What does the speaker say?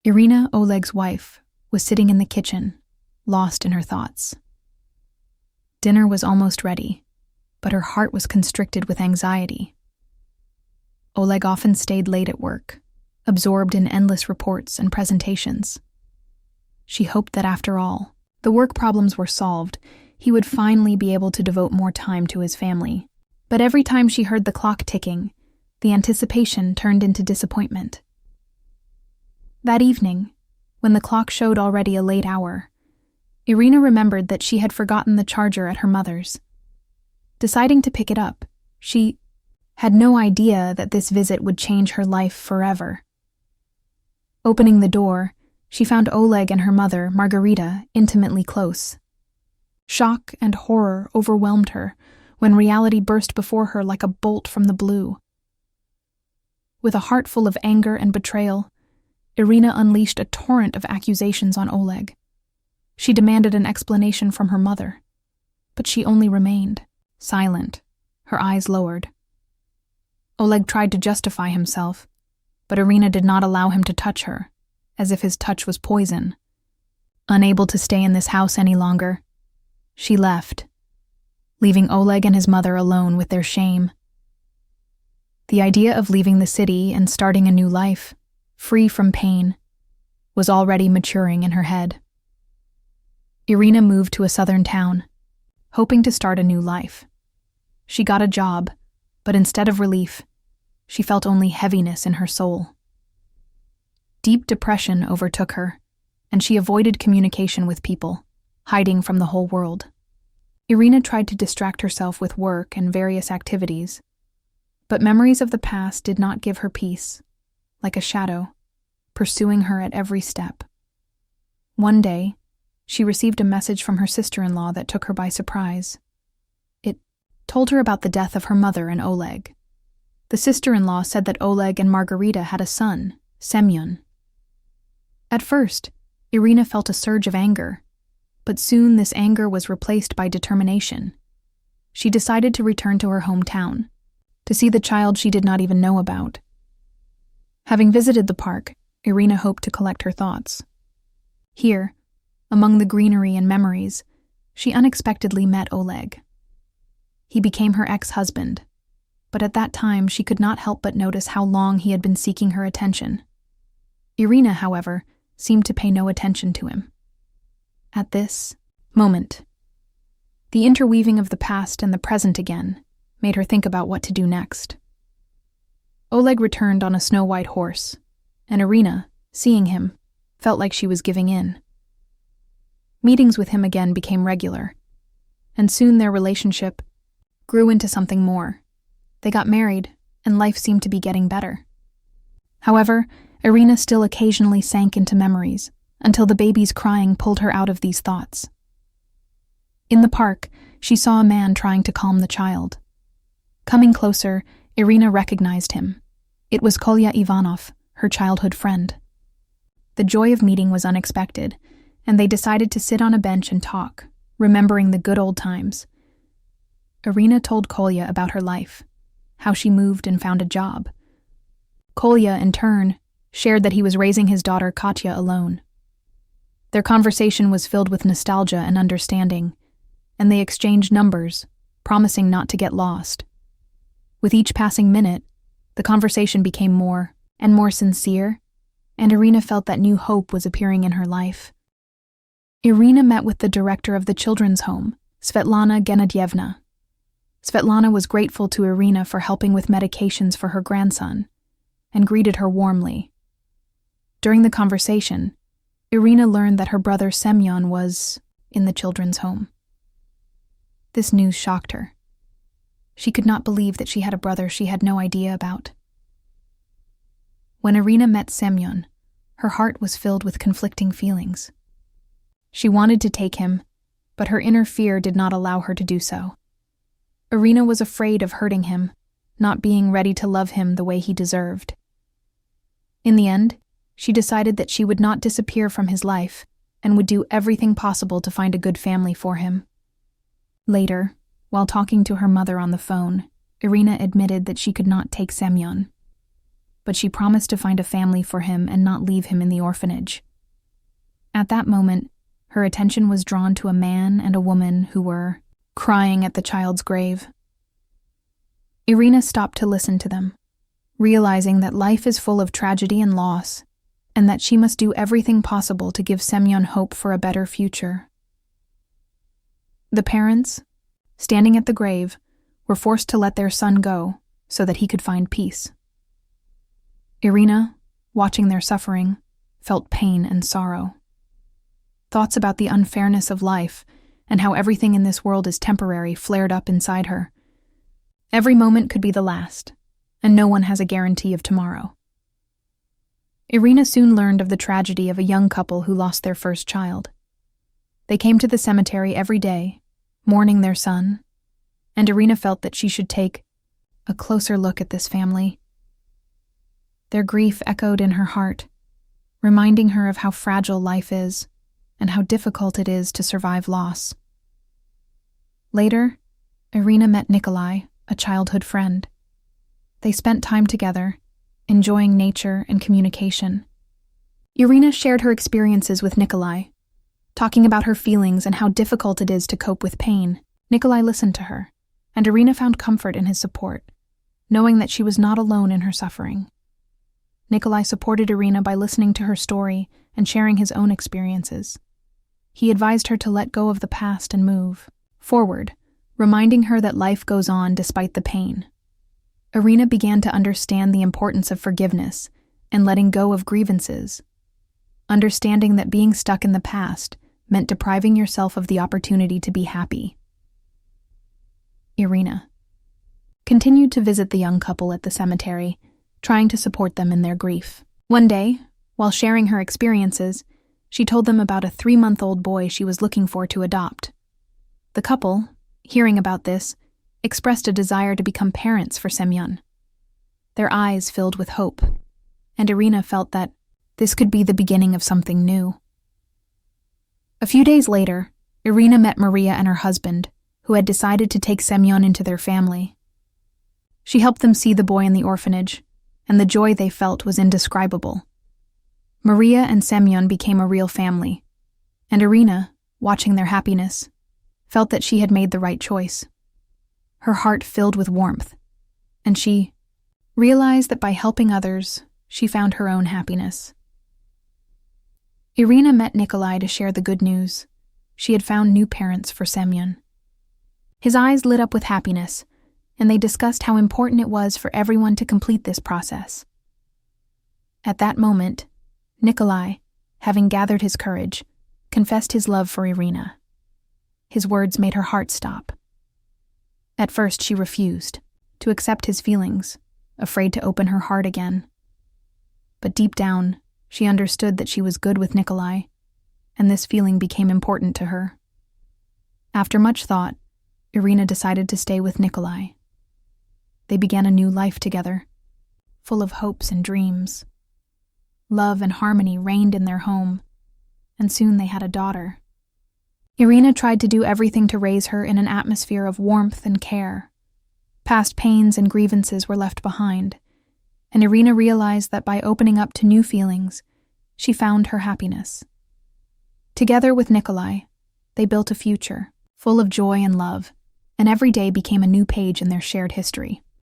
Irina, Oleg's wife, was sitting in the kitchen, lost in her thoughts. Dinner was almost ready, but her heart was constricted with anxiety. Oleg often stayed late at work, absorbed in endless reports and presentations. She hoped that after all, the work problems were solved, he would finally be able to devote more time to his family. But every time she heard the clock ticking, the anticipation turned into disappointment. That evening, when the clock showed already a late hour, Irina remembered that she had forgotten the charger at her mother's. Deciding to pick it up, she had no idea that this visit would change her life forever. Opening the door, she found Oleg and her mother, Margarita, intimately close. Shock and horror overwhelmed her when reality burst before her like a bolt from the blue. With a heart full of anger and betrayal, Irina unleashed a torrent of accusations on Oleg. She demanded an explanation from her mother, but she only remained silent, her eyes lowered. Oleg tried to justify himself, but Irina did not allow him to touch her, as if his touch was poison. Unable to stay in this house any longer, she left, leaving Oleg and his mother alone with their shame. The idea of leaving the city and starting a new life, free from pain, was already maturing in her head. Irina moved to a southern town, hoping to start a new life. She got a job, but instead of relief, she felt only heaviness in her soul. Deep depression overtook her, and she avoided communication with people, hiding from the whole world. Irina tried to distract herself with work and various activities, but memories of the past did not give her peace, like a shadow, pursuing her at every step. One day, she received a message from her sister-in-law that took her by surprise. It told her about the death of her mother and Oleg. The sister-in-law said that Oleg and Margarita had a son, Semyon. At first, Irina felt a surge of anger, but soon this anger was replaced by determination. She decided to return to her hometown, to see the child she did not even know about. Having visited the park, Irina hoped to collect her thoughts. Here, among the greenery and memories, she unexpectedly met Oleg. He became her ex-husband, but at that time she could not help but notice how long he had been seeking her attention. Irina, however, seemed to pay no attention to him. At this moment, the interweaving of the past and the present again made her think about what to do next. Oleg returned on a snow-white horse, and Irina, seeing him, felt like she was giving in. Meetings with him again became regular, and soon their relationship grew into something more. They got married, and life seemed to be getting better. However, Irina still occasionally sank into memories, until the baby's crying pulled her out of these thoughts. In the park, she saw a man trying to calm the child. Coming closer, Irina recognized him. It was Kolya Ivanov, her childhood friend. The joy of meeting was unexpected, and they decided to sit on a bench and talk, remembering the good old times. Irina told Kolya about her life, how she moved and found a job. Kolya, in turn, shared that he was raising his daughter Katya alone. Their conversation was filled with nostalgia and understanding, and they exchanged numbers, promising not to get lost. With each passing minute, the conversation became more and more sincere, and Irina felt that new hope was appearing in her life. Irina met with the director of the children's home, Svetlana Gennadyevna. Svetlana was grateful to Irina for helping with medications for her grandson, and greeted her warmly. During the conversation, Irina learned that her brother Semyon was in the children's home. This news shocked her. She could not believe that she had a brother she had no idea about. When Irina met Semyon, her heart was filled with conflicting feelings. She wanted to take him, but her inner fear did not allow her to do so. Irina was afraid of hurting him, not being ready to love him the way he deserved. In the end, she decided that she would not disappear from his life and would do everything possible to find a good family for him. Later, while talking to her mother on the phone, Irina admitted that she could not take Semyon. but she promised to find a family for him and not leave him in the orphanage. At that moment, her attention was drawn to a man and a woman who were crying at the child's grave. Irina stopped to listen to them, realizing that life is full of tragedy and loss, and that she must do everything possible to give Semyon hope for a better future. The parents, standing at the grave, were forced to let their son go so that he could find peace. Irina, watching their suffering, felt pain and sorrow. Thoughts about the unfairness of life and how everything in this world is temporary flared up inside her. Every moment could be the last, and no one has a guarantee of tomorrow. Irina soon learned of the tragedy of a young couple who lost their first child. They came to the cemetery every day, mourning their son, and Irina felt that she should take a closer look at this family. Their grief echoed in her heart, reminding her of how fragile life is and how difficult it is to survive loss. Later, Irina met Nikolai, a childhood friend. They spent time together, enjoying nature and communication. Irina shared her experiences with Nikolai, talking about her feelings and how difficult it is to cope with pain. Nikolai listened to her, and Irina found comfort in his support, knowing that she was not alone in her suffering. Nikolai supported Irina by listening to her story and sharing his own experiences. He advised her to let go of the past and move forward, reminding her that life goes on despite the pain. Irina began to understand the importance of forgiveness and letting go of grievances, understanding that being stuck in the past meant depriving yourself of the opportunity to be happy. Irina continued to visit the young couple at the cemetery, trying to support them in their grief. One day, while sharing her experiences, she told them about a 3-month-old boy she was looking for to adopt. The couple, hearing about this, expressed a desire to become parents for Semyon. Their eyes filled with hope, and Irina felt that this could be the beginning of something new. A few days later, Irina met Maria and her husband, who had decided to take Semyon into their family. She helped them see the boy in the orphanage, and the joy they felt was indescribable. Maria and Semyon became a real family, and Irina, watching their happiness, felt that she had made the right choice. Her heart filled with warmth, and she realized that by helping others, she found her own happiness. Irina met Nikolai to share the good news. She had found new parents for Semyon. His eyes lit up with happiness, and they discussed how important it was for everyone to complete this process. At that moment, Nikolai, having gathered his courage, confessed his love for Irina. His words made her heart stop. At first, she refused to accept his feelings, afraid to open her heart again. But deep down, she understood that she was good with Nikolai, and this feeling became important to her. After much thought, Irina decided to stay with Nikolai. They began a new life together, full of hopes and dreams. Love and harmony reigned in their home, and soon they had a daughter. Irina tried to do everything to raise her in an atmosphere of warmth and care. Past pains and grievances were left behind, and Irina realized that by opening up to new feelings, she found her happiness. Together with Nikolai, they built a future full of joy and love, and every day became a new page in their shared history.